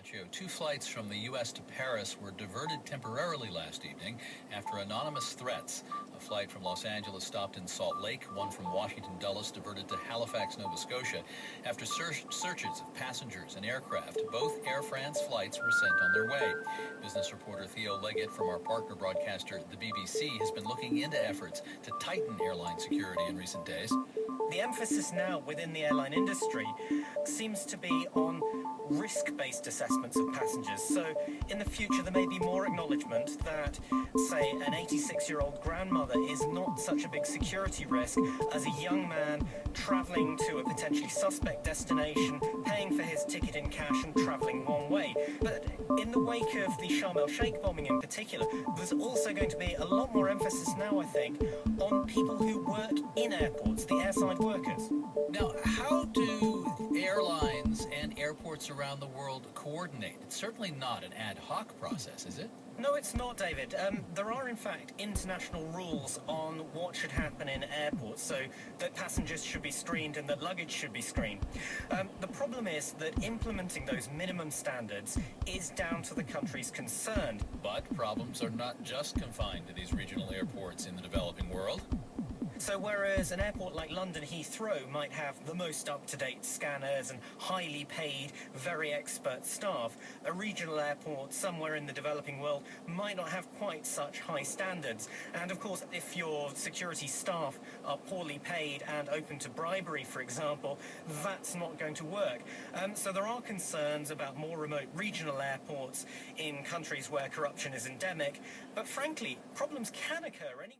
Joe, two flights from the U.S. to Paris were diverted temporarily last evening after anonymous threats. A flight from Los Angeles stopped in Salt Lake, one from Washington Dulles diverted to Halifax, Nova Scotia. After searches of passengers and aircraft, both Air France flights were sent on their way. Business reporter Theo Leggett from our partner broadcaster, the BBC, has been looking into efforts to tighten airline security in recent days. The emphasis now within the airline industry seems to be on risk-based assessments of passengers. So in the future there may be more acknowledgement that, say, an 86-year-old grandmother is not such a big security risk as a young man travelling to a potentially suspect destination, paying for his ticket in cash and travelling one way. But in the wake of the Sharm el-Sheikh bombing in particular, there's also going to be a lot more emphasis now, I think, on people who work in airports, the airside workers. Now, how do airlines and airports around the world coordinate? It's certainly not an ad hoc process, is it? No, it's not, David. There are, in fact, international rules on what should happen in airports, so that passengers should be screened and that luggage should be screened. The problem is that implementing those minimum standards is down to the countries concerned. But problems are not just confined to these regional airports in the developing world. So whereas an airport like London Heathrow might have the most up-to-date scanners and highly paid, very expert staff, a regional airport somewhere in the developing world might not have quite such high standards. And of course, if your security staff are poorly paid and open to bribery, for example, that's not going to work. So there are concerns about more remote regional airports in countries where corruption is endemic, but frankly, problems can occur anyway.